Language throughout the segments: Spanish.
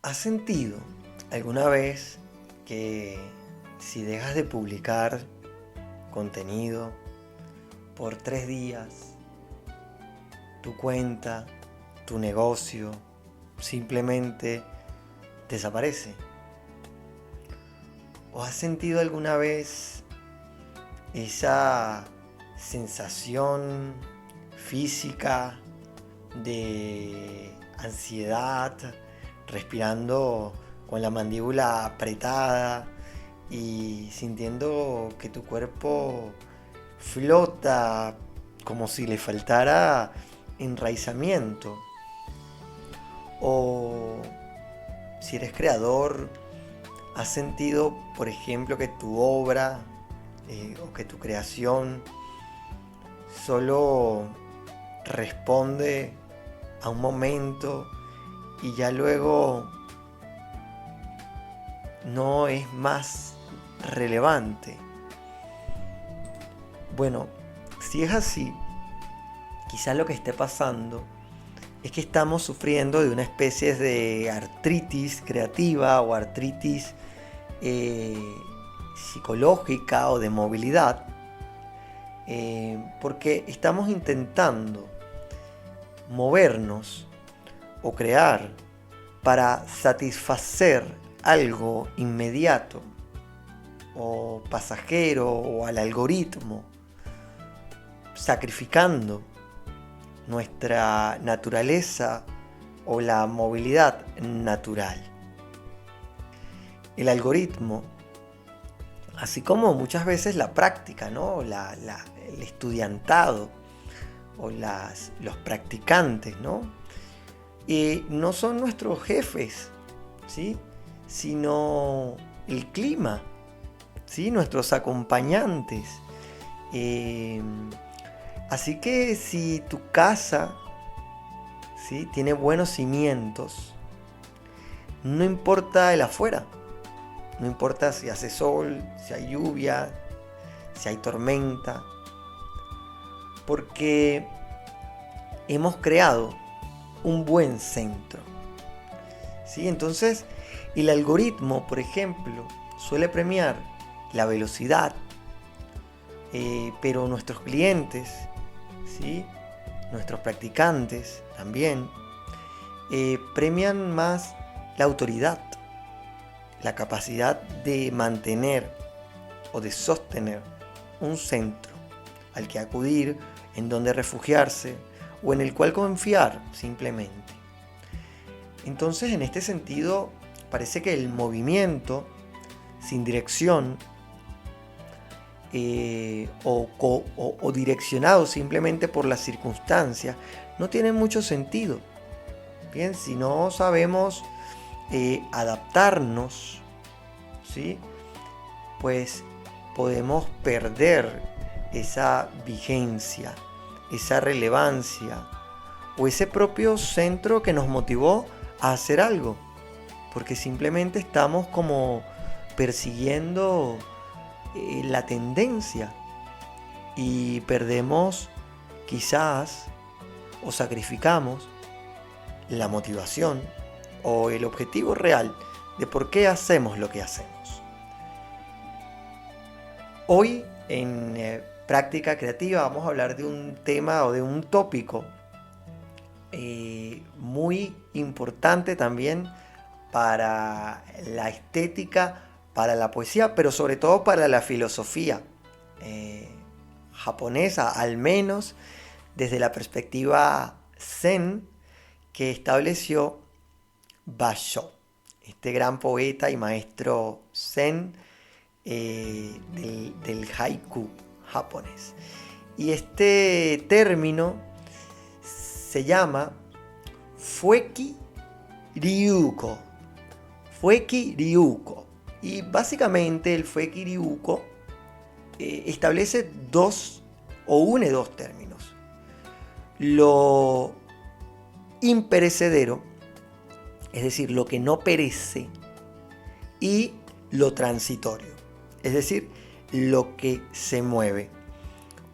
¿Has sentido alguna vez que si dejas de publicar contenido por 3 días, tu cuenta, tu negocio, simplemente desaparece? ¿O has sentido alguna vez esa sensación física de ansiedad, respirando con la mandíbula apretada y sintiendo que tu cuerpo flota como si le faltara enraizamiento? O si eres creador, ¿has sentido, por ejemplo, que tu obra o que tu creación solo responde a un momento y ya luego no es más relevante? Bueno, si es así, quizás lo que esté pasando es que estamos sufriendo de una especie de artritis creativa o artritis psicológica o de movilidad, porque estamos intentando movernos o crear para satisfacer algo inmediato o pasajero o al algoritmo, sacrificando nuestra naturaleza o la movilidad natural. El algoritmo, así como muchas veces la práctica, ¿no? El estudiantado o los practicantes, ¿no? No son nuestros jefes, ¿sí? Sino el clima, ¿sí? Nuestros acompañantes. Así que si tu casa, ¿sí?, tiene buenos cimientos, no importa el afuera, no importa si hace sol, si hay lluvia, si hay tormenta, porque hemos creado un buen centro, ¿sí? Entonces, el algoritmo, por ejemplo, suele premiar la velocidad, pero nuestros clientes, ¿sí?, nuestros practicantes también, premian más la autoridad, la capacidad de mantener o de sostener un centro al que acudir, en donde refugiarse o en el cual confiar simplemente. Entonces, en este sentido, parece que el movimiento sin dirección o direccionado simplemente por las circunstancias no tiene mucho sentido. Bien, si no sabemos adaptarnos, ¿sí?, pues podemos perder esa vigencia, esa relevancia o ese propio centro que nos motivó a hacer algo, porque simplemente estamos como persiguiendo la tendencia y perdemos quizás o sacrificamos la motivación o el objetivo real de por qué hacemos lo que hacemos. Hoy en Práctica Creativa vamos a hablar de un tema o de un tópico muy importante también para la estética, para la poesía, pero sobre todo para la filosofía japonesa, al menos desde la perspectiva zen que estableció Basho, este gran poeta y maestro zen del haiku japonés. Y este término se llama Fueki Ryuko. Fueki Ryuko. Y básicamente el Fueki Ryuko establece une dos términos: lo imperecedero, es decir, lo que no perece, y lo transitorio, es decir, lo que se mueve.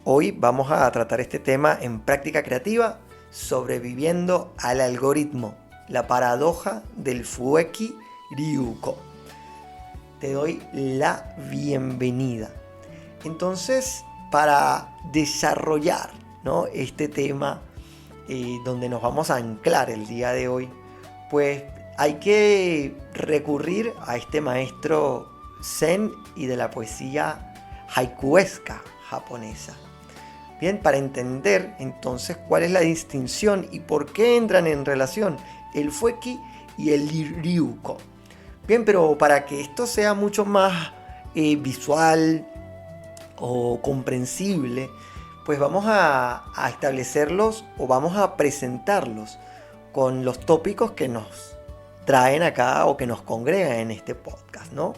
Hoy vamos a tratar este tema en Práctica Creativa, sobreviviendo al algoritmo. la paradoja del Fueki Ryuko. Te doy la bienvenida. Entonces, para desarrollar, ¿no?, este tema donde nos vamos a anclar el día de hoy, pues hay que recurrir a este maestro zen y de la poesía haikuesca japonesa. Bien, para entender entonces cuál es la distinción y por qué entran en relación el Fueki y el Ryuko. Bien, pero para que esto sea mucho más visual o comprensible, pues vamos a establecerlos o vamos a presentarlos con los tópicos que nos traen acá o que nos congregan en este podcast, ¿no?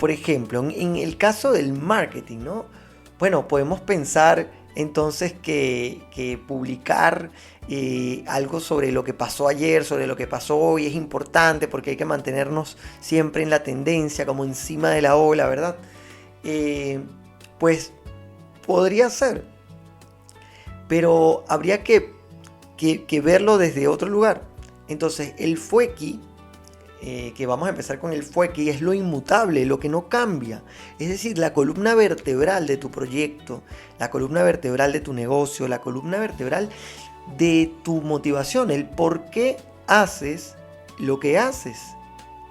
Por ejemplo, en el caso del marketing, ¿no? Bueno, podemos pensar entonces que publicar algo sobre lo que pasó ayer, sobre lo que pasó hoy es importante porque hay que mantenernos siempre en la tendencia, como encima de la ola, ¿verdad? Pues podría ser, pero habría que verlo desde otro lugar. Entonces el Fueki, que vamos a empezar con el Fueki, es lo inmutable, lo que no cambia. Es decir, la columna vertebral de tu proyecto, la columna vertebral de tu negocio, la columna vertebral de tu motivación, el por qué haces lo que haces,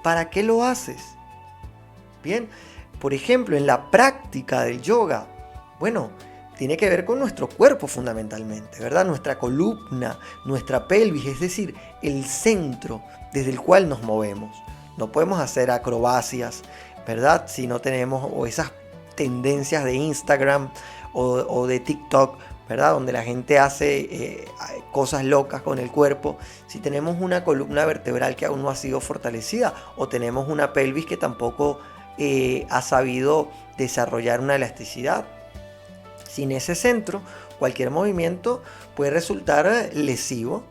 para qué lo haces. Bien, por ejemplo, en la práctica del yoga, bueno, tiene que ver con nuestro cuerpo fundamentalmente, ¿verdad? Nuestra columna, nuestra pelvis, es decir, el centro desde el cual nos movemos. No podemos hacer acrobacias, ¿verdad? Si no tenemos o esas tendencias de Instagram o de TikTok, ¿verdad? Donde la gente hace cosas locas con el cuerpo. Si tenemos una columna vertebral que aún no ha sido fortalecida o tenemos una pelvis que tampoco ha sabido desarrollar una elasticidad. Sin ese centro, cualquier movimiento puede resultar lesivo.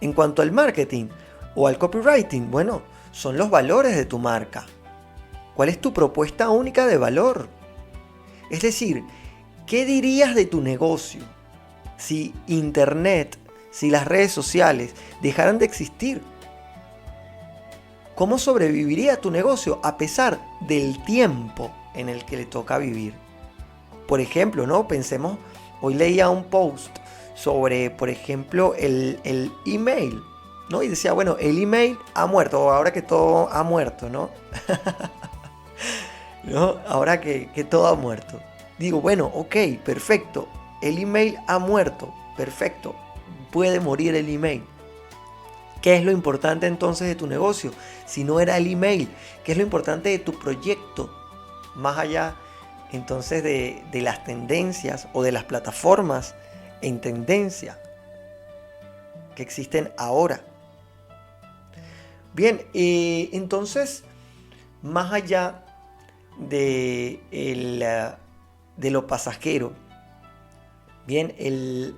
En cuanto al marketing o al copywriting, bueno, son los valores de tu marca. ¿Cuál es tu propuesta única de valor? Es decir, ¿qué dirías de tu negocio si Internet, si las redes sociales dejaran de existir? ¿Cómo sobreviviría tu negocio a pesar del tiempo en el que le toca vivir? Por ejemplo, ¿no? Pensemos, hoy leía un post sobre, por ejemplo, el email, ¿no? Y decía, bueno, el email ha muerto, ahora que todo ha muerto, ¿no? ¿No? Ahora que todo ha muerto. Digo, bueno, ok, perfecto, el email ha muerto, perfecto, puede morir el email. ¿Qué es lo importante entonces de tu negocio? Si no era el email, ¿qué es lo importante de tu proyecto? Más allá entonces de las tendencias o de las plataformas en tendencia que existen ahora. Bien, entonces, más allá de lo pasajero, bien, el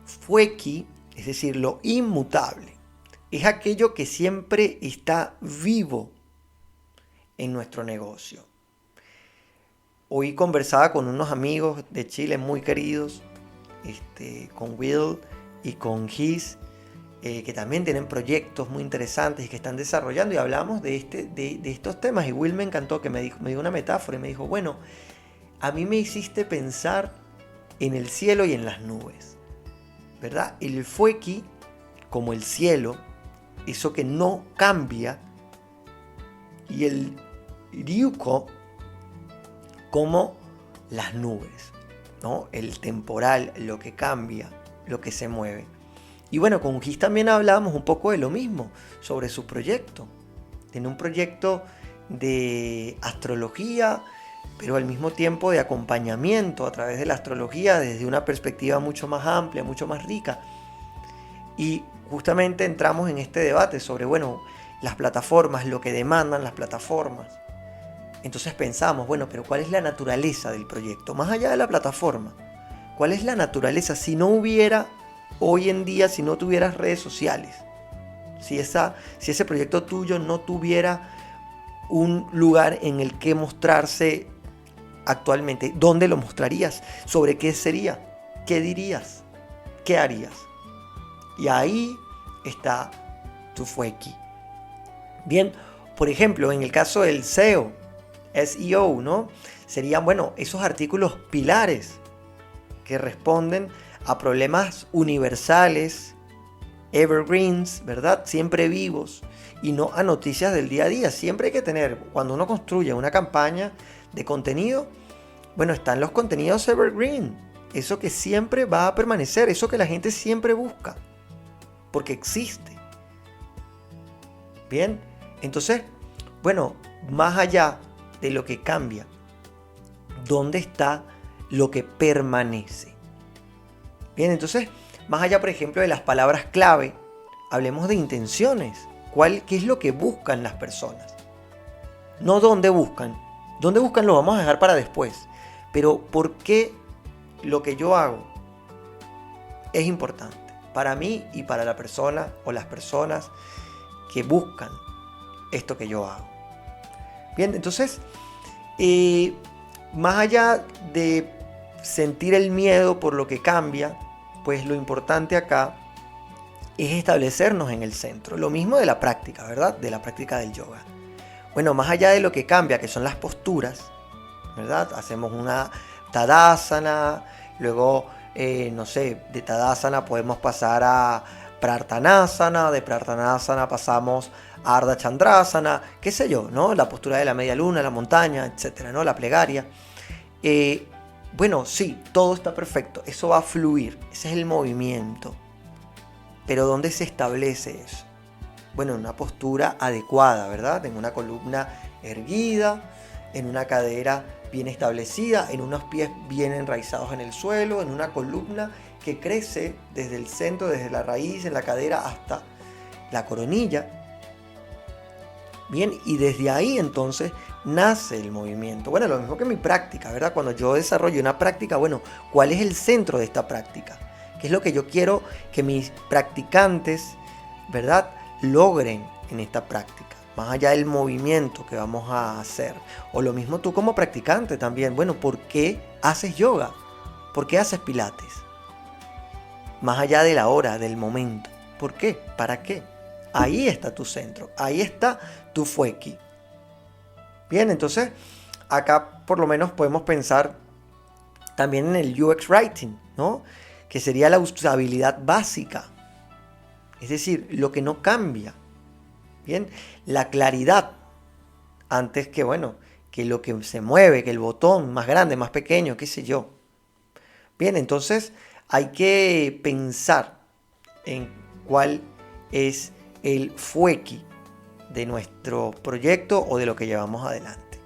Fueki, es decir, lo inmutable, es aquello que siempre está vivo en nuestro negocio. Hoy conversaba con unos amigos de Chile muy queridos, con Will y con His, que también tienen proyectos muy interesantes y que están desarrollando, y hablamos de estos temas. Y Will me encantó, que me dio una metáfora y me dijo, bueno, a mí me hiciste pensar en el cielo y en las nubes, ¿verdad? El Fueki, como el cielo, eso que no cambia, y el Ryuko como las nubes, ¿no? El temporal, lo que cambia, lo que se mueve. Y bueno, con Gis también hablábamos un poco de lo mismo, sobre su proyecto. Tiene un proyecto de astrología, pero al mismo tiempo de acompañamiento a través de la astrología desde una perspectiva mucho más amplia, mucho más rica. Y justamente entramos en este debate sobre, bueno, las plataformas, lo que demandan las plataformas. Entonces pensamos, bueno, pero ¿cuál es la naturaleza del proyecto? Más allá de la plataforma, ¿cuál es la naturaleza si no hubiera, hoy en día, si no tuvieras redes sociales? Si ese proyecto tuyo no tuviera un lugar en el que mostrarse actualmente, ¿dónde lo mostrarías? ¿Sobre qué sería? ¿Qué dirías? ¿Qué harías? Y ahí está tu fueki. Bien, por ejemplo, en el caso del SEO, ¿no? Serían, bueno, esos artículos pilares que responden a problemas universales, evergreens, ¿verdad? Siempre vivos y no a noticias del día a día. Siempre hay que tener, cuando uno construye una campaña de contenido, bueno, están los contenidos evergreen, eso que siempre va a permanecer, eso que la gente siempre busca, porque existe. Bien, entonces, bueno, más allá de lo que cambia, ¿dónde está lo que permanece? Bien, entonces, más allá, por ejemplo, de las palabras clave, hablemos de intenciones. ¿Qué es lo que buscan las personas? No dónde buscan. Dónde buscan lo vamos a dejar para después. Pero ¿por qué lo que yo hago es importante para mí y para la persona o las personas que buscan esto que yo hago? Bien, entonces, más allá de sentir el miedo por lo que cambia, pues lo importante acá es establecernos en el centro. Lo mismo de la práctica, ¿verdad? De la práctica del yoga. Bueno, más allá de lo que cambia, que son las posturas, ¿verdad? Hacemos una Tadasana, luego, no sé, de Tadasana podemos pasar a Prarthanasana, de Prarthanasana pasamos a Ardha Chandrasana, qué sé yo, ¿no? La postura de la media luna, la montaña, etcétera, ¿no? La plegaria. Bueno, sí, todo está perfecto, eso va a fluir, ese es el movimiento. Pero ¿dónde se establece eso? Bueno, en una postura adecuada, ¿verdad? En una columna erguida, en una cadera bien establecida, en unos pies bien enraizados en el suelo, en una columna que crece desde el centro, desde la raíz, en la cadera hasta la coronilla. Bien, y desde ahí entonces nace el movimiento. Bueno, lo mismo que mi práctica, ¿verdad? Cuando yo desarrollo una práctica, bueno, ¿cuál es el centro de esta práctica? ¿Qué es lo que yo quiero que mis practicantes, ¿verdad?, logren en esta práctica? Más allá del movimiento que vamos a hacer. O lo mismo tú como practicante también. Bueno, ¿por qué haces yoga? ¿Por qué haces pilates? Más allá de la hora, del momento. ¿Por qué? ¿Para qué? Ahí está tu centro. Ahí está tu fueki. Bien, entonces acá por lo menos podemos pensar también en el UX Writing, ¿no? Que sería la usabilidad básica. Es decir, lo que no cambia. Bien, la claridad. Antes que, bueno, que lo que se mueve, que el botón más grande, más pequeño, qué sé yo. Bien, entonces hay que pensar en cuál es el fueki de nuestro proyecto o de lo que llevamos adelante.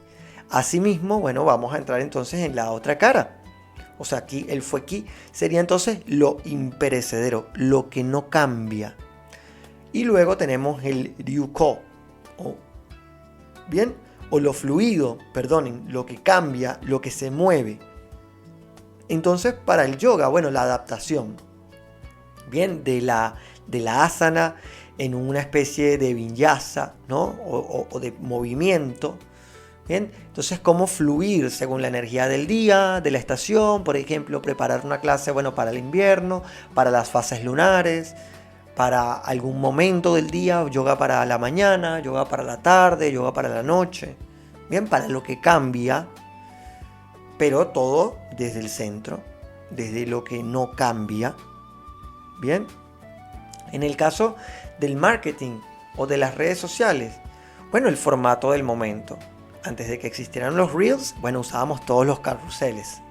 Asimismo, bueno, vamos a entrar entonces en la otra cara. O sea, aquí el fueki sería entonces lo imperecedero, lo que no cambia. Y luego tenemos el ryuko, o lo fluido, perdonen, lo que cambia, lo que se mueve. Entonces, para el yoga, bueno, la adaptación, bien, de la asana en una especie de vinyasa, ¿no? O de movimiento. Bien, entonces cómo fluir según la energía del día, de la estación, por ejemplo, preparar una clase, bueno, para el invierno, para las fases lunares, para algún momento del día, yoga para la mañana, yoga para la tarde, yoga para la noche. Bien, para lo que cambia, pero todo desde el centro, desde lo que no cambia. Bien, en el caso del marketing o de las redes sociales, bueno, el formato del momento. Antes de que existieran los reels, bueno, usábamos todos los carruseles.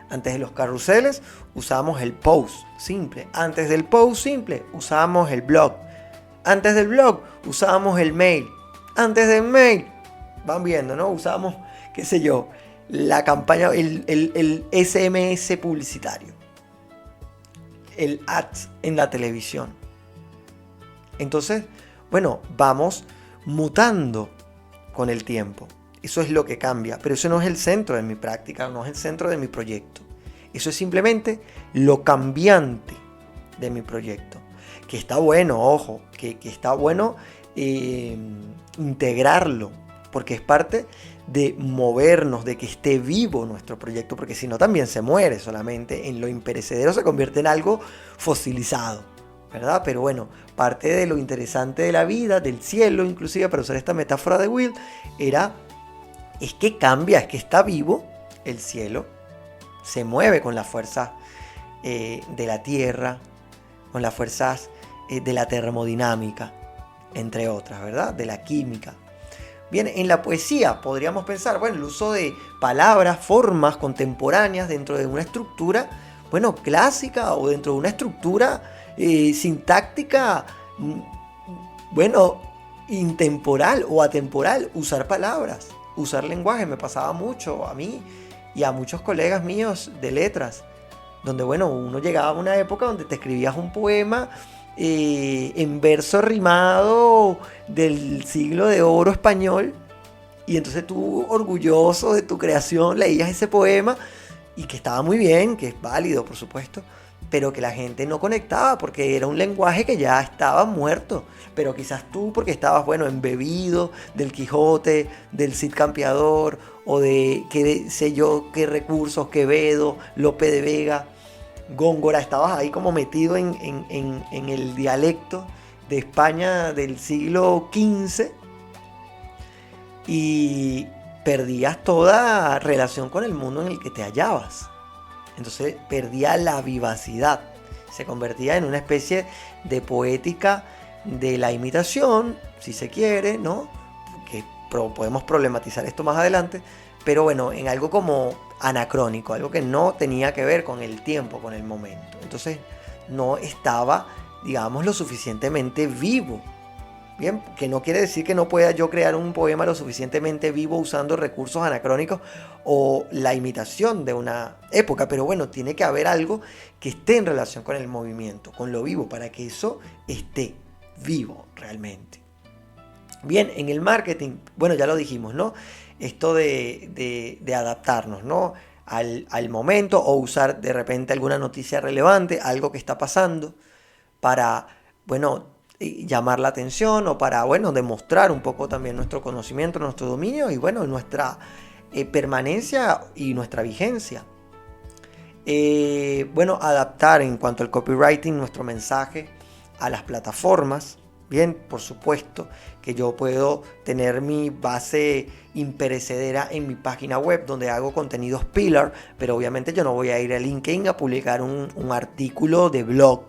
Antes de los carruseles usábamos el post simple. Antes del post simple usábamos el blog. Antes del blog usábamos el mail. Antes del mail, van viendo, ¿no? Usábamos, qué sé yo, la campaña, el SMS publicitario. El ads en la televisión. Entonces, bueno, vamos mutando con el tiempo. Eso es lo que cambia, pero eso no es el centro de mi práctica, no es el centro de mi proyecto. Eso es simplemente lo cambiante de mi proyecto. Que está bueno, ojo, que está bueno integrarlo, porque es parte de movernos, de que esté vivo nuestro proyecto, porque si no también se muere solamente en lo imperecedero, se convierte en algo fosilizado. ¿verdad? Pero bueno, parte de lo interesante de la vida, del cielo inclusive, para usar esta metáfora de Will, es que cambia, es que está vivo el cielo, se mueve con las fuerzas de la tierra, con las fuerzas de la termodinámica, entre otras, ¿verdad? De la química. Bien, en la poesía podríamos pensar, bueno, el uso de palabras, formas contemporáneas dentro de una estructura, bueno, clásica o dentro de una estructura sintáctica, bueno, intemporal o atemporal, usar palabras, usar lenguaje. Me pasaba mucho a mí y a muchos colegas míos de letras, donde, bueno, uno llegaba a una época donde te escribías un poema en verso rimado del siglo de oro español, y entonces tú, orgulloso de tu creación, leías ese poema, y que estaba muy bien, que es válido, por supuesto, pero que la gente no conectaba porque era un lenguaje que ya estaba muerto. Pero quizás tú, porque estabas, bueno, embebido del Quijote, del Cid Campeador, o de qué sé yo, qué recursos, Quevedo, Lope de Vega, Góngora, estabas ahí como metido en el dialecto de España del siglo XV, y perdías toda relación con el mundo en el que te hallabas. Entonces perdía la vivacidad, se convertía en una especie de poética de la imitación, si se quiere, ¿no? Que podemos problematizar esto más adelante, pero bueno, en algo como anacrónico, algo que no tenía que ver con el tiempo, con el momento. Entonces no estaba, digamos, lo suficientemente vivo. Bien, que no quiere decir que no pueda yo crear un poema lo suficientemente vivo usando recursos anacrónicos o la imitación de una época, pero bueno, tiene que haber algo que esté en relación con el movimiento, con lo vivo, para que eso esté vivo realmente. Bien, en el marketing, bueno, ya lo dijimos, ¿no? Esto de adaptarnos, ¿no? Al momento, o usar de repente alguna noticia relevante, algo que está pasando, para, bueno, llamar la atención, o para, bueno, demostrar un poco también nuestro conocimiento, nuestro dominio y, bueno, nuestra permanencia y nuestra vigencia. Bueno, adaptar en cuanto al copywriting nuestro mensaje a las plataformas. Bien, por supuesto que yo puedo tener mi base imperecedera en mi página web donde hago contenidos pillar, pero obviamente yo no voy a ir a LinkedIn a publicar un artículo de blog,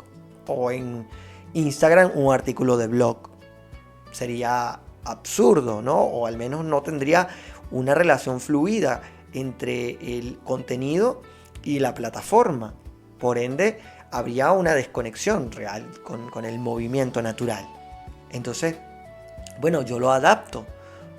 o en Instagram un artículo de blog. Sería absurdo, ¿no? O al menos no tendría una relación fluida entre el contenido y la plataforma. Por ende, habría una desconexión real con el movimiento natural. Entonces, bueno, yo lo adapto,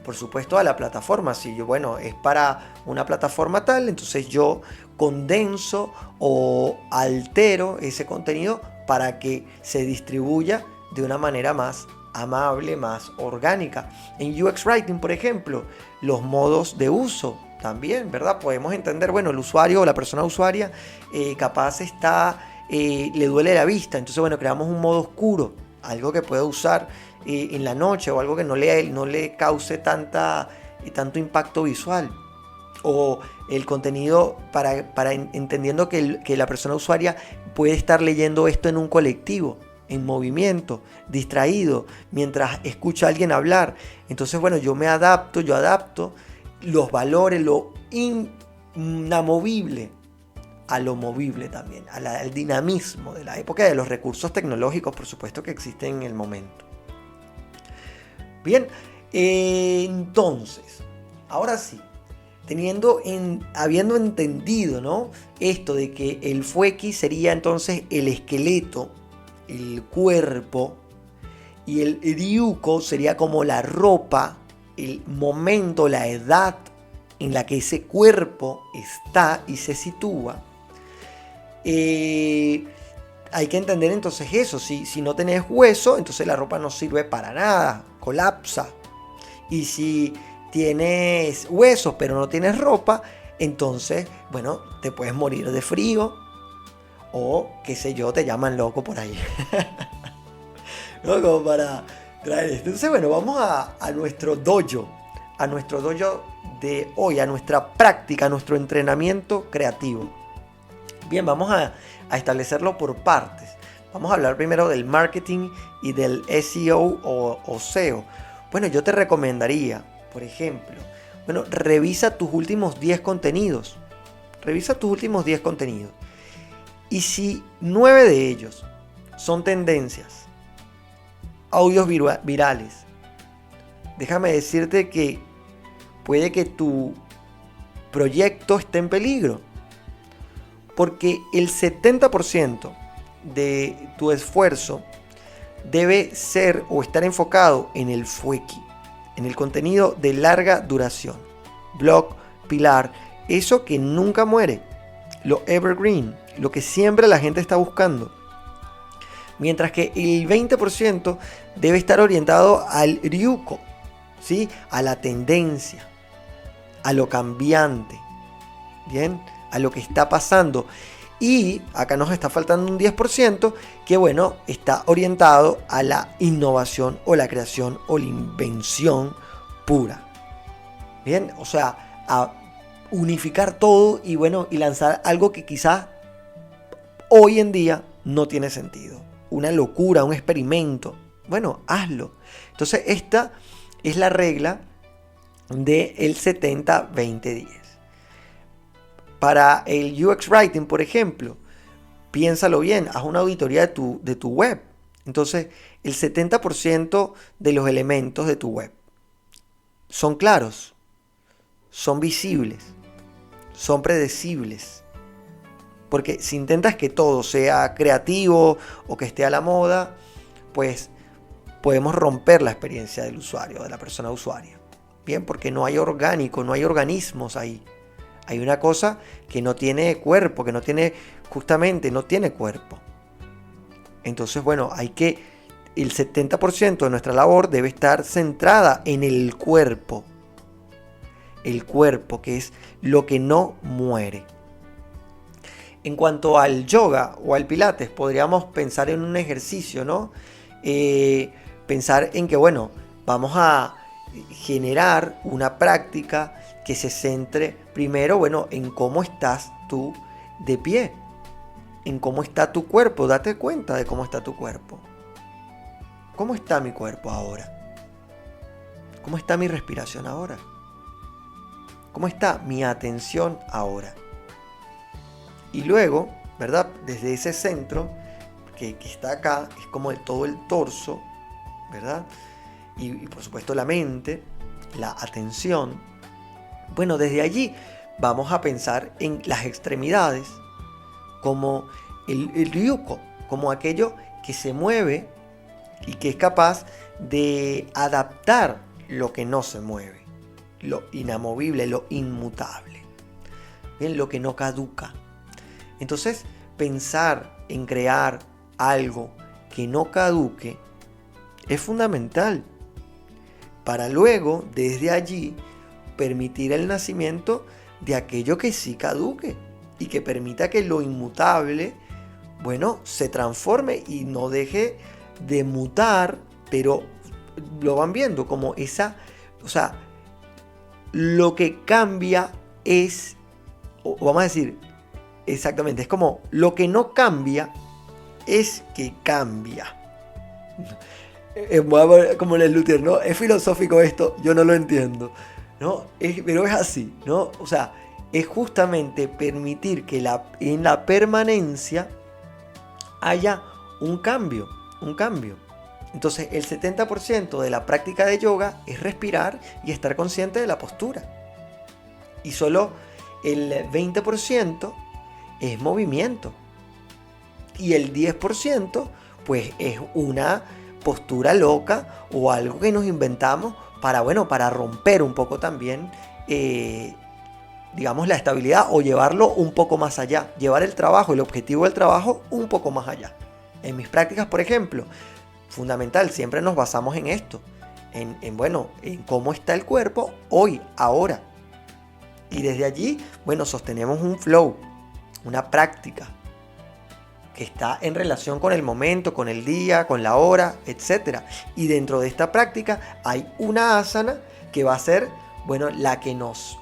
por supuesto, a la plataforma. Si yo, bueno, es para una plataforma tal, entonces yo condenso o altero ese contenido para que se distribuya de una manera más amable, más orgánica. En UX Writing, por ejemplo, los modos de uso también, ¿verdad? Podemos entender, bueno, el usuario o la persona usuaria capaz le duele la vista, entonces, bueno, creamos un modo oscuro, algo que pueda usar en la noche, o algo que no le cause tanto impacto visual. O el contenido entendiendo que la persona usuaria puede estar leyendo esto en un colectivo, en movimiento, distraído, mientras escucha a alguien hablar. Entonces, bueno, yo adapto los valores, lo inamovible, a lo movible también, al dinamismo de la época, de los recursos tecnológicos, por supuesto, que existen en el momento. Bien, entonces, ahora sí, habiendo entendido, ¿no?, esto de que el fueki sería entonces el esqueleto, el cuerpo, y el ryuko sería como la ropa, el momento, la edad en la que ese cuerpo está y se sitúa. Hay que entender entonces eso. Si no tenés hueso, entonces la ropa no sirve para nada, colapsa. Y si tienes huesos pero no tienes ropa, entonces, bueno, te puedes morir de frío, o qué sé yo, te llaman loco por ahí. ¿No? Como para traer esto. Entonces, bueno, vamos a nuestro dojo de hoy, a nuestra práctica, a nuestro entrenamiento creativo. Bien, vamos a establecerlo por partes. Vamos a hablar primero del marketing y del SEO o SEO. Bueno, yo te recomendaría, por ejemplo, bueno, revisa tus últimos 10 contenidos. Revisa tus últimos 10 contenidos. Y si 9 de ellos son tendencias, audios virales, déjame decirte que puede que tu proyecto esté en peligro. Porque el 70% de tu esfuerzo debe ser o estar enfocado en el fueki, en el contenido de larga duración. Blog, pilar, eso que nunca muere, lo evergreen, lo que siempre la gente está buscando. Mientras que el 20% debe estar orientado al ryuko, ¿sí? A la tendencia, a lo cambiante, ¿bien? A lo que está pasando. Y acá nos está faltando un 10% que, bueno, está orientado a la innovación o la creación o la invención pura. Bien, o sea, a unificar todo y, bueno, y lanzar algo que quizás hoy en día no tiene sentido. Una locura, un experimento. Bueno, hazlo. Entonces esta es la regla del 70-20-10. Para el UX Writing, por ejemplo, piénsalo bien, haz una auditoría de tu web. Entonces, el 70% de los elementos de tu web son claros, son visibles, son predecibles. Porque si intentas que todo sea creativo o que esté a la moda, pues podemos romper la experiencia del usuario, de la persona usuaria. Bien, porque no hay orgánico, no hay organismos ahí. Hay una cosa que no tiene cuerpo, que no tiene, justamente no tiene cuerpo. Entonces, bueno, el 70% de nuestra labor debe estar centrada en el cuerpo. El cuerpo, que es lo que no muere. En cuanto al yoga o al pilates, podríamos pensar en un ejercicio, ¿no? Pensar en que, bueno, vamos a generar una práctica que se centre primero, bueno, en cómo estás tú de pie, en cómo está tu cuerpo. Date cuenta de cómo está tu cuerpo. ¿Cómo está mi cuerpo ahora? ¿Cómo está mi respiración ahora? ¿Cómo está mi atención ahora? Y luego, ¿verdad? Desde ese centro que está acá, es como todo el torso, ¿verdad? Y por supuesto la mente, la atención. Bueno, desde allí vamos a pensar en las extremidades como el ryuko, como aquello que se mueve y que es capaz de adaptar lo que no se mueve, lo inamovible, lo inmutable, bien, lo que no caduca. Entonces, pensar en crear algo que no caduque es fundamental para luego, desde allí, permitir el nacimiento de aquello que sí caduque y que permita que lo inmutable, bueno, se transforme y no deje de mutar, pero lo van viendo como esa, o sea, lo que cambia es, o vamos a decir, exactamente, es como lo que no cambia es que cambia. Como el Luther, ¿no? Es filosófico esto, yo no lo entiendo, ¿no? Pero es así, ¿no? O sea, es justamente permitir que en la permanencia haya un cambio. Entonces, el 70% de la práctica de yoga es respirar y estar consciente de la postura. Y solo el 20% es movimiento. Y el 10% pues es una postura loca o algo que nos inventamos para, bueno, para romper un poco también, digamos, la estabilidad o llevarlo un poco más allá. Llevar el trabajo, el objetivo del trabajo un poco más allá. En mis prácticas, por ejemplo, fundamental, siempre nos basamos en esto. En cómo está el cuerpo hoy, ahora. Y desde allí, bueno, sostenemos un flow, una práctica que está en relación con el momento, con el día, con la hora, etc. Y dentro de esta práctica hay una asana que va a ser, bueno, la que nos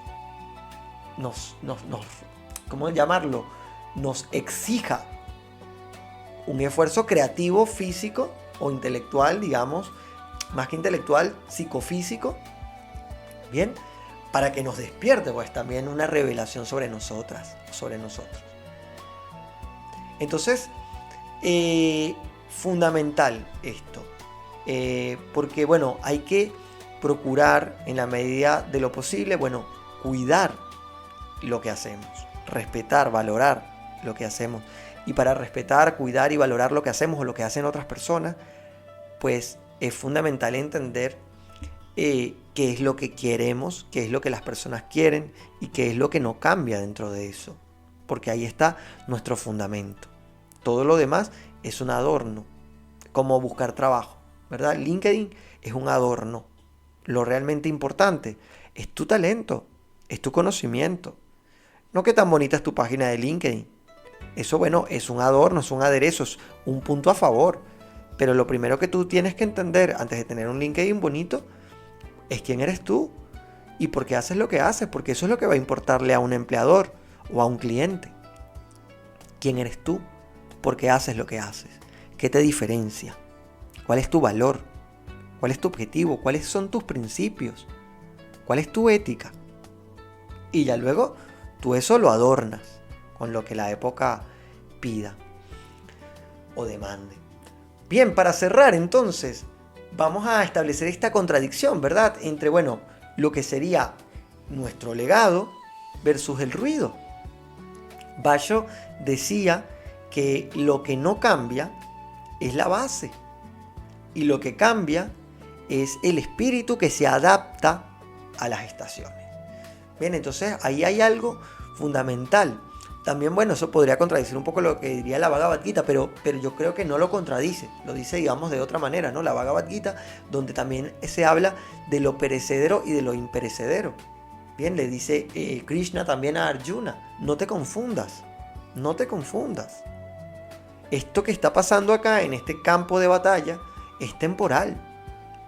¿cómo llamarlo? Nos exija un esfuerzo creativo, físico o intelectual, digamos, más que intelectual, psicofísico, bien, para que nos despierte pues también una revelación sobre nosotras, sobre nosotros. Entonces, fundamental esto, porque bueno, hay que procurar en la medida de lo posible, bueno, cuidar lo que hacemos, respetar, valorar lo que hacemos. Y para respetar, cuidar y valorar lo que hacemos o lo que hacen otras personas, pues es fundamental entender qué es lo que queremos, qué es lo que las personas quieren y qué es lo que no cambia dentro de eso. Porque ahí está nuestro fundamento. Todo lo demás es un adorno, como buscar trabajo, ¿verdad? LinkedIn es un adorno. Lo realmente importante es tu talento, es tu conocimiento. No qué tan bonita es tu página de LinkedIn. Eso, bueno, es un adorno, es un aderezo, es un punto a favor. Pero lo primero que tú tienes que entender antes de tener un LinkedIn bonito es quién eres tú y por qué haces lo que haces, porque eso es lo que va a importarle a un empleador o a un cliente. ¿Quién eres tú? ¿Por qué haces lo que haces? ¿Qué te diferencia? ¿Cuál es tu valor? ¿Cuál es tu objetivo? ¿Cuáles son tus principios? ¿Cuál es tu ética? Y ya luego tú eso lo adornas con lo que la época pida o demande. Bien, para cerrar entonces, vamos a establecer esta contradicción, ¿verdad? Entre, bueno, lo que sería nuestro legado versus el ruido. Basho decía que lo que no cambia es la base y lo que cambia es el espíritu que se adapta a las estaciones. Bien, entonces ahí hay algo fundamental. También, bueno, eso podría contradecir un poco lo que diría la Bhagavad Gita, pero yo creo que no lo contradice, lo dice, digamos, de otra manera, ¿no? La Bhagavad Gita, donde también se habla de lo perecedero y de lo imperecedero. Bien, le dice Krishna también a Arjuna, no te confundas, no te confundas. Esto que está pasando acá en este campo de batalla es temporal,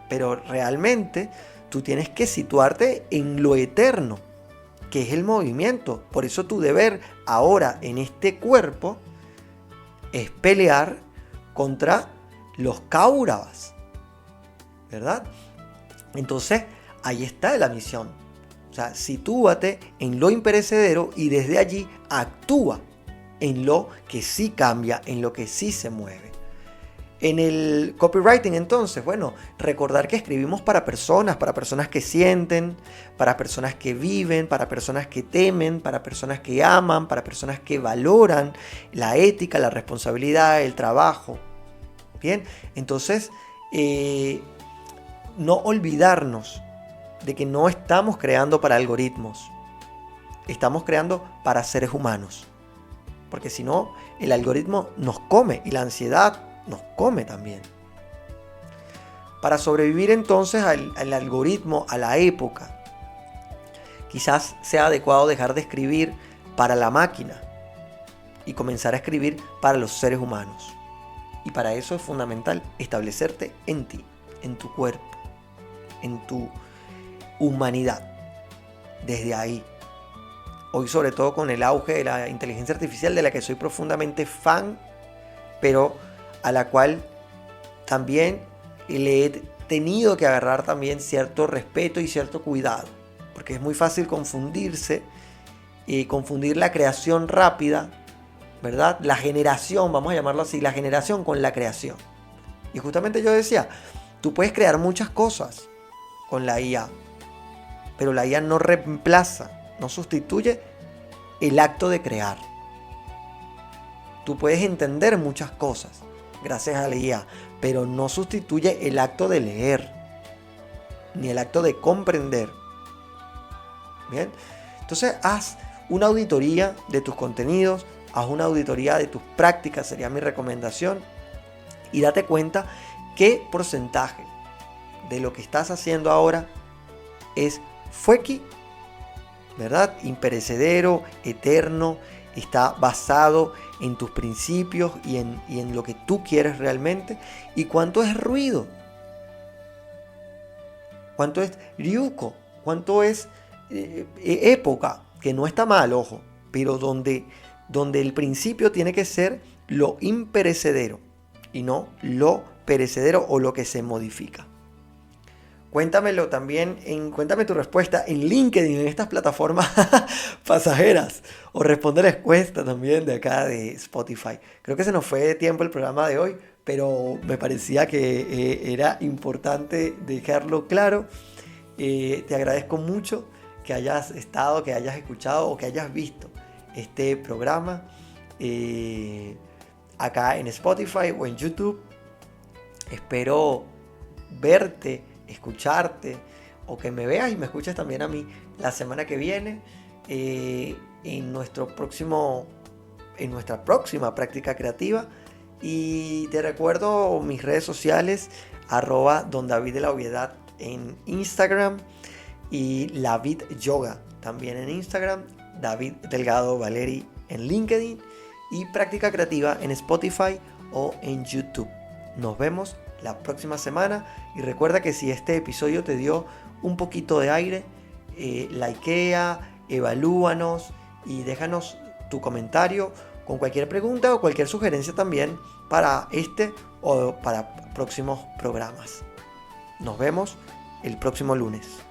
pero realmente tú tienes que situarte en lo eterno, que es el movimiento. Por eso tu deber ahora en este cuerpo es pelear contra los Kauravas, ¿verdad? Entonces ahí está la misión. O sea, sitúate en lo imperecedero y desde allí actúa en lo que sí cambia, en lo que sí se mueve. En el copywriting, entonces, bueno, recordar que escribimos para personas que sienten, para personas que viven, para personas que temen, para personas que aman, para personas que valoran la ética, la responsabilidad, el trabajo. Bien, entonces, no olvidarnos de que no estamos creando para algoritmos, estamos creando para seres humanos. Porque si no, el algoritmo nos come y la ansiedad nos come también. Para sobrevivir entonces al algoritmo, a la época, quizás sea adecuado dejar de escribir para la máquina y comenzar a escribir para los seres humanos. Y para eso es fundamental establecerte en ti, en tu cuerpo, en tu humanidad. Desde ahí. Hoy, sobre todo con el auge de la inteligencia artificial, de la que soy profundamente fan, pero a la cual también le he tenido que agarrar también cierto respeto y cierto cuidado, porque es muy fácil confundirse y confundir la creación rápida, ¿verdad? La generación, vamos a llamarlo así, la generación con la creación. Y justamente yo decía, tú puedes crear muchas cosas con la IA, pero la IA no reemplaza, no sustituye el acto de crear. Tú puedes entender muchas cosas gracias a la IA, pero no sustituye el acto de leer, ni el acto de comprender. Bien, entonces haz una auditoría de tus contenidos, haz una auditoría de tus prácticas, sería mi recomendación, y date cuenta qué porcentaje de lo que estás haciendo ahora es fuequi, ¿verdad? Imperecedero, eterno, está basado en tus principios y en lo que tú quieres realmente. ¿Y cuánto es ruido? ¿Cuánto es ryuko? ¿Cuánto es época? Que no está mal, ojo, pero donde donde el principio tiene que ser lo imperecedero y no lo perecedero o lo que se modifica. Cuéntamelo también, cuéntame tu respuesta en LinkedIn, en estas plataformas pasajeras. O responde la encuesta también de acá de Spotify. Creo que se nos fue de tiempo el programa de hoy, pero me parecía que era importante dejarlo claro. Te agradezco mucho que hayas estado, que hayas escuchado o que hayas visto este programa acá en Spotify o en YouTube. Espero verte, escucharte, o que me veas y me escuches también a mí la semana que viene en nuestra próxima práctica creativa. Y te recuerdo mis redes sociales, @dondaviddeLaObviedad en Instagram y Lavid Yoga también en Instagram, David Delgado Valeri en LinkedIn y Práctica Creativa en Spotify o en YouTube. Nos vemos la próxima semana y recuerda que si este episodio te dio un poquito de aire, likea, evalúanos y déjanos tu comentario con cualquier pregunta o cualquier sugerencia también para este o para próximos programas. Nos vemos el próximo lunes.